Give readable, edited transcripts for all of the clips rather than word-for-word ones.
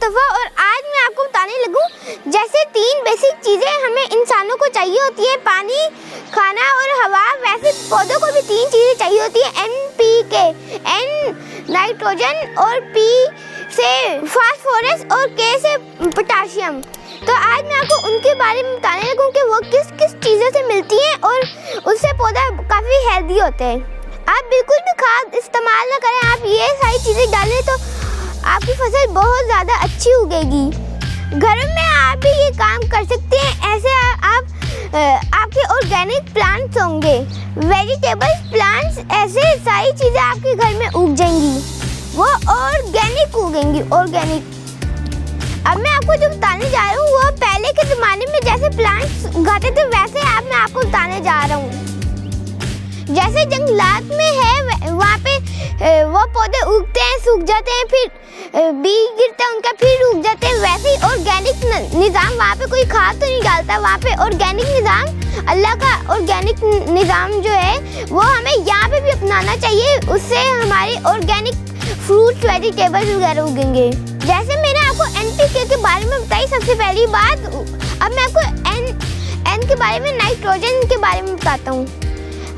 मुस्तफा और आज मैं आपको बताने लगूं जैसे 3 बेसिक चीज़ें हमें इंसानों को चाहिए होती है, पानी, खाना और हवा, वैसे पौधों को भी 3 चीज़ें चाहिए होती है, NPK, N नाइट्रोजन और P से फास्फोरस और K से पोटाशियम। तो आज मैं आपको उनके बारे में बताने लगूं कि वो किस किस चीज़ों से मिलती हैं और उससे पौधा काफ़ी हेल्दी होते हैं। आप बिल्कुल भी खाद इस्तेमाल ना करें, आप ये सारी चीज़ें डालें तो आपकी फसल बहुत ज़्यादा अच्छी उगेगी। घरों में आप भी ये काम कर सकते हैं। ऐसे आपके ऑर्गेनिक प्लांट्स होंगे, वेजिटेबल्स, प्लांट्स, ऐसे सारी चीज़ें आपके घर में उग जाएंगी, वो ऑर्गेनिक उगेंगी, ऑर्गेनिक। अब मैं आपको जो बताने जा रहा हूँ वो पहले के ज़माने में जैसे प्लांट्स उगाते थे वैसे अब मैं आपको बताने जा रहा हूँ। जैसे जंगलात में है वहाँ पे वो पौधे उगते हैं, सूख जाते हैं, फिर बीज गिरता है उनका, फिर उग जाते हैं। वैसे ही ऑर्गेनिक निज़ाम, वहाँ पे कोई खाद तो नहीं डालता, वहाँ पे ऑर्गेनिक निज़ाम, अल्लाह का ऑर्गेनिक निज़ाम जो है वो हमें यहाँ पे भी अपनाना चाहिए। उससे हमारे ऑर्गेनिक फ्रूट्स, वेजिटेबल्स वगैरह उगेंगे। जैसे मैंने आपको NPK के बारे में बताई सबसे पहली बात, अब मैं आपको N के बारे में, नाइट्रोजन के बारे में बताता हूँ।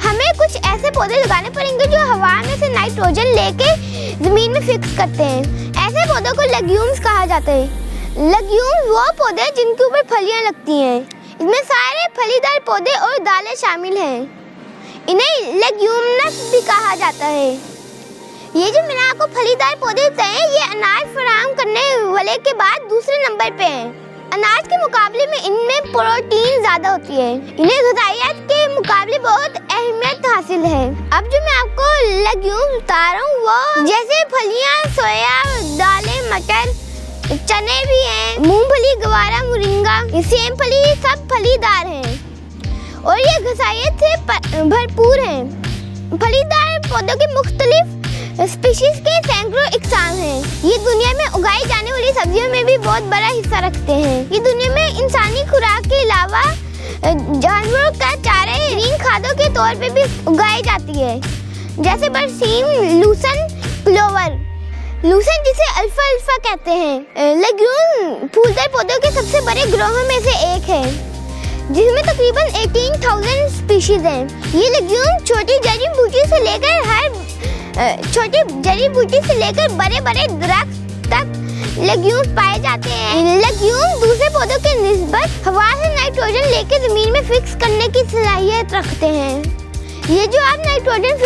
हमें कुछ ऐसे पौधे लगाने पड़ेंगे जो हवा में से नाइट्रोजन लेके ज़मीन में फिक्स करते हैं। ऐसे पौधों को लेग्यूम्स कहा जाता है। लेग्यूम्स वो पौधे जिनके ऊपर फलियां लगती हैं। इसमें सारे फलीदार पौधे और दालें शामिल हैं। इन्हें लेग्यूमिनस भी कहा जाता है। ये जो मैंने आपको फलीदार पौधे बताए, ये अनाज फराहम करने वाले के बाद दूसरे नंबर पे हैं। अनाज के मुकाबले में इनमें प्रोटीन ज़्यादा होती है। इन्हें ग़िज़ाइयत के मुकाबले बहुत अहमियत हासिल है। अब जो मैं आपको लेग्यूम बता रहा हूँ वो जैसे फलियाँ, सोया, दालें, मटर, चने भी हैं, मूंगफली, गवारा, मोरिंगा, सेम फली, सब फलीदार हैं और ये ग़िज़ाइयत से भरपूर हैं। फलीदार पौधों के मुख्तलिफ स्पीशीज के सैकड़ों इकसाम हैं। ये दुनिया में उगाई जाने वाली सब्जियों में भी बहुत बड़ा हिस्सा रखते हैं। ये दुनिया में इंसानी खुराक के अलावा जानवरों का चारे, ग्रीन खादों के तौर पे भी उगाई जाती है, जैसे बरसीम, लूसन, क्लोवर। लूसन जिसे अल्फाल्फा कहते हैं। लेग्यूम फूलदार पौधों के सबसे बड़े ग्रोहों में से एक है, जिसमें तकरीबन 18,000 स्पीशीज हैं। ये लेग्यूम छोटी जड़ी बूटी से लेकर बड़े बड़े दरख्त तक लेग्यूम्स पाए जाते हैं। लेग्यूम दूसरे पौधों के निस्बत हवा से नाइट्रोजन लेकर जमीन में फिक्स करने की सलाहियत रखते हैं। ये जो आप नाइट्रोजन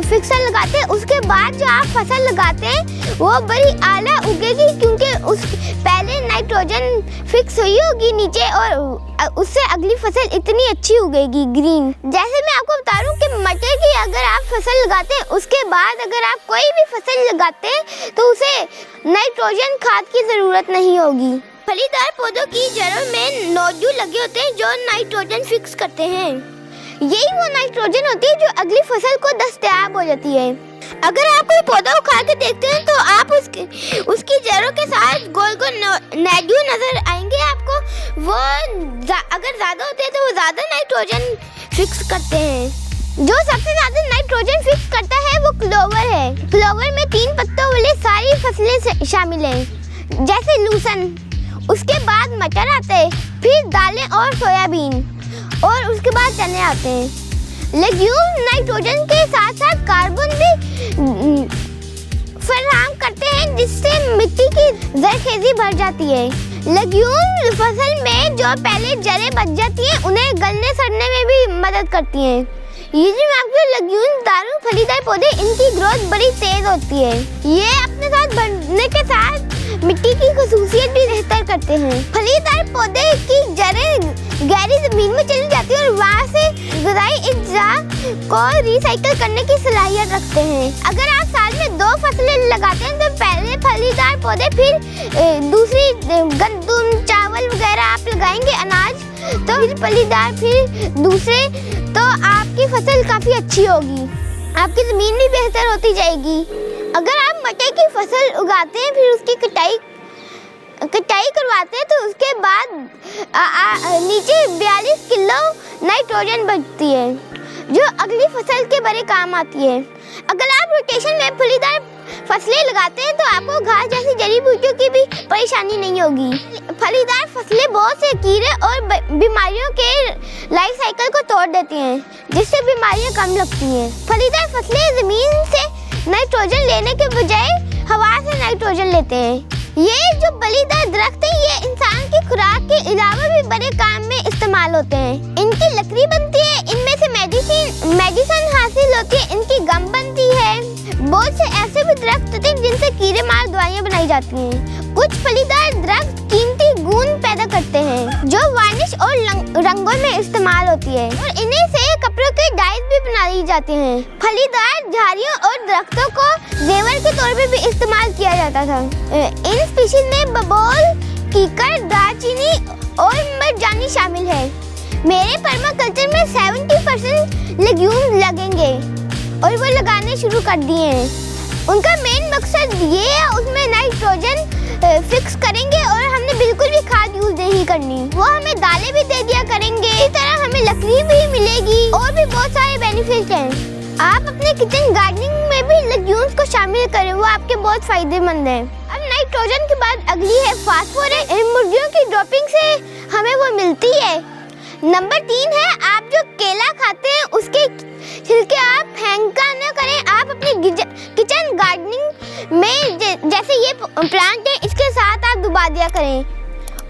फिक्सर लगाते हैं उसके बाद जो आप फसल लगाते हैं वो बड़ी आला उगेगी, क्योंकि उस पहले नाइट्रोजन फिक्स हुई होगी नीचे और उससे अगली फसल इतनी अच्छी उगेगी, ग्रीन। जैसे मैं आपको बता रहा हूँ कि मटर की अगर आप फसल लगाते हैं उसके बाद अगर आप कोई भी फसल लगाते हैं तो उसे नाइट्रोजन खाद की ज़रूरत नहीं होगी। फलीदार पौधों की जड़ों में नोड्यूल लगे होते हैं जो नाइट्रोजन फिक्स करते हैं। यही वो नाइट्रोजन होती है जो अगली फसल को दस्तयाब हो जाती है। अगर आप कोई पौधा उखा के देखते हैं तो आप उसकी जड़ों के साथ गोल गोल नोड्यूल नजर आएंगे आपको। वो अगर ज़्यादा होते हैं तो वो ज़्यादा नाइट्रोजन फिक्स करते हैं। जो सबसे ज़्यादा नाइट्रोजन फिक्स करता है वो क्लोवर है। क्लोवर में 3 पत्तों वाली सारी फसलें शामिल हैं, जैसे लूसन, उसके बाद मटर आते हैं, फिर दालें और सोयाबीन, और उसके बाद चने आते हैं। लेग्यूम नाइट्रोजन के साथ साथ कार्बन भी फराहम करते हैं, जिससे मिट्टी की जरखेज़ी बढ़ जाती है। लेग्यूम फसल में जो पहले जड़ें बच जाती हैं उन्हें गलने सड़ने में भी मदद करती हैं। ये जो मैं आपको लेग्यूम बता रहा हूँ, फलीदार पौधे, इनकी ग्रोथ बड़ी तेज होती है। ये अपने साथ बढ़ने के साथ मिट्टी की खुसूसियत भी बेहतर करते हैं। फलीदार पौधे की जड़ें गहरी जमीन में चली जाती है और वहाँ से ग़िज़ाई अज्जा को रिसाइकिल करने की सलाहियत रखते हैं। अगर आप साल में 2 फसलें लगाते हैं तो पहले फलीदार पौधे, फिर दूसरी गंदम, चावल वगैरह आप लगाएंगे, अनाज, तो फिर फलीदार, फिर दूसरे, तो आपकी फसल काफ़ी अच्छी होगी, आपकी ज़मीन भी बेहतर होती जाएगी। अगर आप मटर की फसल उगाते हैं फिर उसकी कटाई करवाते हैं तो उसके बाद नीचे 42 किलो नाइट्रोजन बचती है, जो अगली फसल के बड़े काम आती है। अगर आप रोटेशन में फलीदार फसलें लगाते हैं तो आपको घास जैसी जड़ी बूटियों की भी परेशानी नहीं होगी। फलीदार फसलें बहुत से कीड़े और बीमारियों के लाइफ साइकिल को तोड़ देती हैं, जिससे बीमारियां कम लगती हैं। फलीदार फसलें जमीन से नाइट्रोजन लेने के बजाय हवा से नाइट्रोजन लेते हैं। ये जो फलीदार दरख्त है ये इंसान की खुराक के अलावा भी बड़े काम में इस्तेमाल होते हैं। इनकी लकड़ी बनती है, इनमें से मेडिसिन हासिल होती है, इनकी गम बनती है। बहुत से ऐसे भी दरख्त होते हैं जिनसे कीड़े मार दवाइयाँ बनाई जाती हैं। कुछ फलीदार दरख्त कीमती गूंद पैदा करते हैं जो वार्निश और रंगों में इस्तेमाल होती है, और इन्हीं से कपड़ों के डाइज भी बनाई जाते हैं। फलीदार झाड़ियों और दरख्तों को जेवर के तौर पे भी इस्तेमाल किया जाता था। इन स्पीशीज में बबूल, कीकर, दालचीनी और मरजानी शामिल है। मेरे पर्माकल्चर में 70% लेग्यूम लगेंगे और वो लगाने शुरू कर दिए हैं। उनका मेन मकसद ये है, उसमें नाइट्रोजन फिक्स करेंगे और हमने बिल्कुल भी खाद यूज नहीं करनी। वो हमें दालें भी दे दिया करेंगे, इसी तरह हमें लकड़ी भी मिलेगी और भी बहुत सारे बेनिफिट हैं। आप अपने किचन गार्डनिंग में भी लेग्यूम्स को शामिल करें, वो आपके बहुत फायदेमंद है। अब नाइट्रोजन के बाद अगली है फास्फोरस। मुर्गियों की ड्रॉपिंग से हमें वो मिलती है। नंबर 3 है, आप जो केला खाते हैं उसके छिलके आप फेंका न करें। आप अपने किचन गार्डनिंग में जैसे ये प्लांट है इसके साथ आप डुबा दिया करें,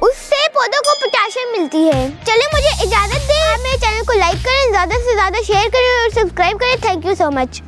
उससे पौधों को पोटेशियम मिलती है। चलिए मुझे इजाजत दें। आप मेरे चैनल को लाइक करें, ज़्यादा से ज़्यादा शेयर करें और सब्सक्राइब करें। Thank you so much.